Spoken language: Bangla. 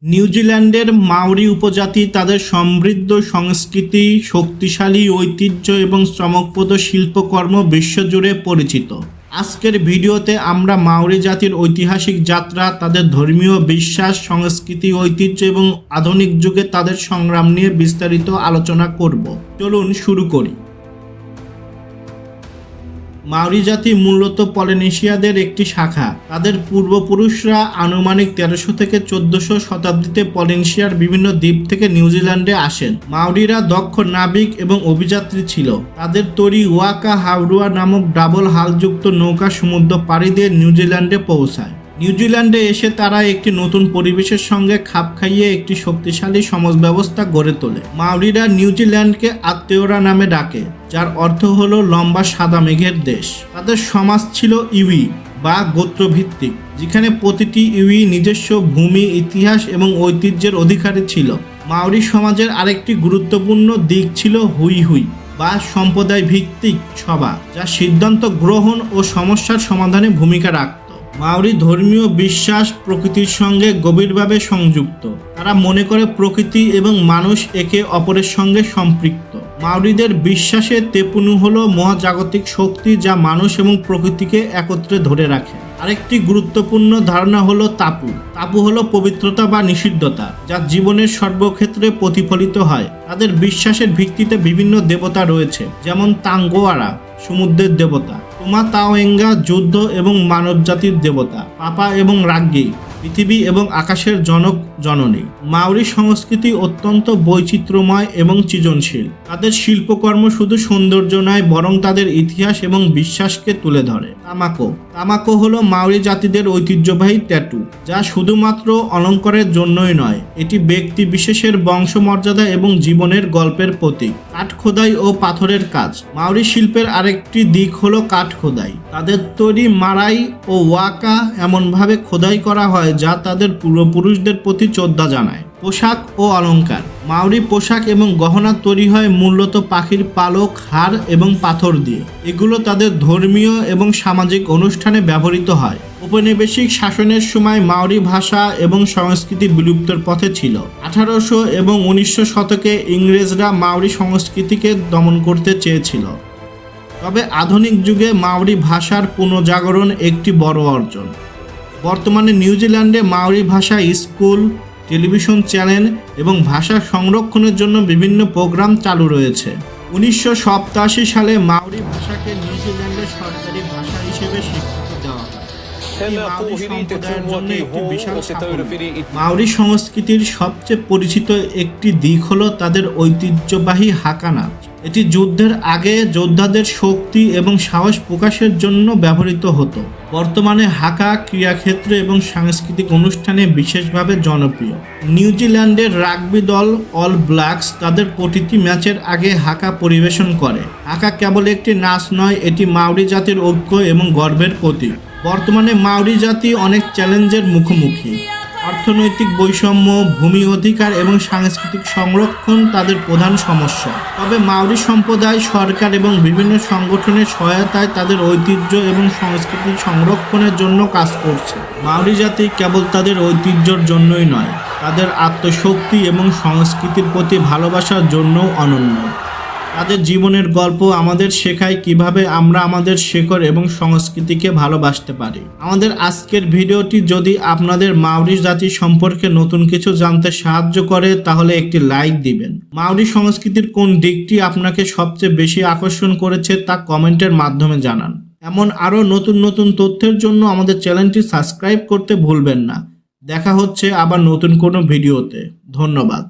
নিউজিল্যান্ডের মাওরি উপজাতি তাদের সমৃদ্ধ সংস্কৃতি, শক্তিশালী ঐতিহ্য এবং চমকপ্রদ শিল্পকর্ম বিশ্বজুড়ে পরিচিত। আজকের ভিডিওতে আমরা মাওরি জাতির ঐতিহাসিক যাত্রা, তাদের ধর্মীয় বিশ্বাস, সংস্কৃতি, ঐতিহ্য এবং আধুনিক যুগে তাদের সংগ্রাম নিয়ে বিস্তারিত আলোচনা করব। চলুন শুরু করি। মাওরি জাতি মূলত পলিনেশিয়াদের একটি শাখা। তাদের পূর্বপুরুষরা আনুমানিক 1300 থেকে 1400 শতাব্দীতে পলিনেশিয়ার বিভিন্ন দ্বীপ থেকে নিউজিল্যান্ডে আসেন। মাওরিরা দক্ষ নাবিক এবং অভিযাত্রী ছিল। তাদের তৈরি ওয়াকা হাউরুয়া নামক ডাবল হালযুক্ত নৌকা সমুদ্র পাড়ি দিয়ে নিউজিল্যান্ডে পৌঁছায়। নিউজিল্যান্ডে এসে তারা একটি নতুন পরিবেশের সঙ্গে খাপ খাইয়ে একটি শক্তিশালী সমাজ ব্যবস্থা গড়ে তোলে। মাওরিরা নিউজিল্যান্ডকে আত্মীয়রা নামে ডাকে, যার অর্থ হলো লম্বা সাদা মেঘের দেশ। তাদের সমাজ ছিল ইউই বা গোত্রভিত্তিক, যেখানে প্রতিটি ইউই নিজস্ব ভূমি, ইতিহাস এবং ঐতিহ্যের অধিকারী ছিল। মাওরি সমাজের আরেকটি গুরুত্বপূর্ণ দিক ছিল হুই হুই বা সম্প্রদায় ভিত্তিক সভা, যা সিদ্ধান্ত গ্রহণ ও সমস্যার সমাধানে ভূমিকা রাখত। মাওরি ধর্মীয় বিশ্বাস প্রকৃতির সঙ্গে গভীরভাবে সংযুক্ত। তারা মনে করে প্রকৃতি এবং মানুষ একে অপরের সঙ্গে সম্পৃক্ত। মাওরিদের বিশ্বাসে তেপুনু হলো মহাজাগতিক শক্তি, যা মানুষ এবং প্রকৃতিকে একত্রে ধরে রাখে। আরেকটি গুরুত্বপূর্ণ ধারণা হলো তাপু। তাপু হলো পবিত্রতা বা নিষিদ্ধতা, যা জীবনের সর্বক্ষেত্রে প্রতিফলিত হয়। তাদের বিশ্বাসের ভিত্তিতে বিভিন্ন দেবতা রয়েছে, যেমন তাঙ্গোয়ারা সমুদ্রের দেবতা, তুমা তাওয়েঙ্গা যুদ্ধ এবং মানবজাতির দেবতা, পাপা এবং রাগ্গি পৃথিবী এবং আকাশের জনক জননী। মাওরি সংস্কৃতি অত্যন্ত বৈচিত্র্যময় এবং সৃজনশীল। তাদের শিল্পকর্ম শুধু সৌন্দর্য নয়, বরং তাদের ইতিহাস এবং বিশ্বাসকে তুলে ধরে। তামাকো। তামাকো হলো মাওরি জাতিদের ঐতিহ্যবাহী ট্যাটু, যা শুধুমাত্র অলঙ্কারের জন্যই নয়, এটি ব্যক্তি বিশেষের বংশমর্যাদা এবং জীবনের গল্পের প্রতীক। কাঠ খোদাই ও পাথরের কাজ। মাওরি শিল্পের আরেকটি দিক হলো কাঠ খোদাই। তাদের তৈরি মারাই ও ওয়াকা এমনভাবে খোদাই করা হয় যা তাদের পূর্বপুরুষদের প্রতি শ্রদ্ধা জানায়। পোশাক ও অলংকার। মাওরি পোশাক এবং গহনা তৈরি হয় মূলত পাখির পালক, হাড় এবং পাথর দিয়ে। এগুলো তাদের ধর্মীয় এবং সামাজিক অনুষ্ঠানে ব্যবহৃত হয়। ঔপনিবেশিক শাসনের সময় মাওরি ভাষা এবং সংস্কৃতি বিলুপ্তর পথে ছিল। 1800 এবং 1900 শতকে ইংরেজরা মাওরি সংস্কৃতিকে দমন করতে চেয়েছিল। তবে আধুনিক যুগে মাওরি ভাষার পুনর্জাগরণ একটি বড় অর্জন। বর্তমানে নিউজিল্যান্ডে মাওরি ভাষা স্কুল, টেলিভিশন চ্যানেল এবং ভাষা সংরক্ষণের জন্য বিভিন্ন প্রোগ্রাম চালু রয়েছে। 1987 সালে মাওরি ভাষাকে নিউজিল্যান্ডের সরকারি ভাষা হিসেবে স্বীকৃতি দেওয়া হয়। মাওরি সম্প্রদায়ের জন্য একটি বিশাল সাফল্য। মাওরি সংস্কৃতির সবচেয়ে পরিচিত একটি দিক হলো তাদের ঐতিহ্যবাহী হাকা নাচ। এটি যুদ্ধের আগে যোদ্ধাদের শক্তি এবং সাহস প্রকাশের জন্য ব্যবহৃত হতো। বর্তমানে হাকা ক্রীড়াক্ষেত্র এবং সাংস্কৃতিক অনুষ্ঠানে বিশেষভাবে জনপ্রিয়। নিউজিল্যান্ডের রাগবি দল অল ব্ল্যাকস তাদের প্রতিটি ম্যাচের আগে হাকা পরিবেশন করে। হাকা কেবল একটি নাচ নয়, এটি মাওরি জাতির ঐক্য এবং গর্বের প্রতীক। বর্তমানে মাওরি জাতি অনেক চ্যালেঞ্জের মুখোমুখি। অর্থনৈতিক বৈষম্য, ভূমি অধিকার এবং সাংস্কৃতিক সংরক্ষণ তাদের প্রধান সমস্যা। তবে মাওরি সম্প্রদায় সরকার এবং বিভিন্ন সংগঠনের সহায়তায় তাদের ঐতিহ্য এবং সংস্কৃতি সংরক্ষণের জন্য কাজ করছে। মাওরি জাতি কেবল তাদের ঐতিহ্যের জন্যই নয়, তাদের আত্মশক্তি এবং সংস্কৃতির প্রতি ভালোবাসার জন্যও অনন্য। তাদের জীবনের গল্প আমাদের শেখায় কিভাবে আমরা আমাদের শেকড় এবং সংস্কৃতিকে ভালোবাসতে পারি। আমাদের আজকের ভিডিওটি যদি আপনাদের মাওরি জাতি সম্পর্কে নতুন কিছু জানতে সাহায্য করে, তাহলে একটি লাইক দিবেন। মাওরি সংস্কৃতির কোন দিকটি আপনাকে সবচেয়ে বেশি আকর্ষণ করেছে তা কমেন্টের মাধ্যমে জানান। এমন আরও নতুন নতুন তথ্যের জন্য আমাদের চ্যানেলটি সাবস্ক্রাইব করতে ভুলবেন না। দেখা হচ্ছে আবার নতুন কোনো ভিডিওতে। ধন্যবাদ।